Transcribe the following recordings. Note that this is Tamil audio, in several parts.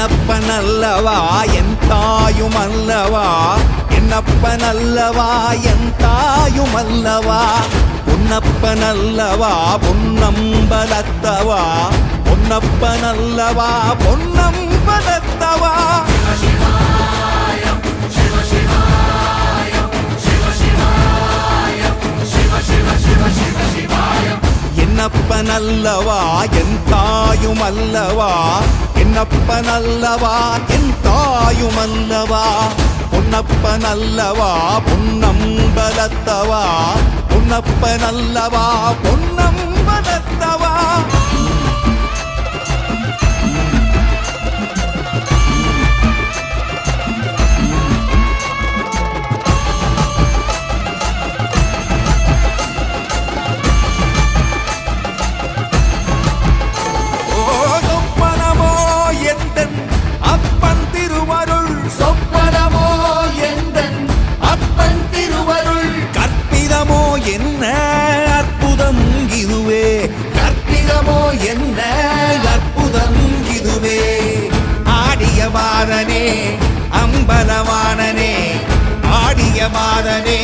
என்னப்பனல்லவா என் தாயுமல்லவா, என்னப்பனல்லவா என் தாயுமல்லவா, பொன்னப்பனல்லவா பொன்னம்பலத்தவா, பொன்னப்பனல்லவா பொன்னம்பலத்தவா. என்னப்பனல்லவா என் தாயுமல்லவா, என்னப்பனல்லவா என் தாயுமல்லவா, பொன்னப்பனல்லவா பொன்னம்பலத்தவா, பொன்னப்பனல்லவா பொன்னம்பலத்தவா. என்ன அற்புதம் இதுவே, கற்பிதமோ என்ன அற்புதம் இதுவே. ஆடிய மாதனே அம்பலவாணனே, ஆடிய மாதனே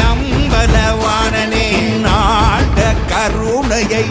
அம்பலவாணனே, நாட கருணையை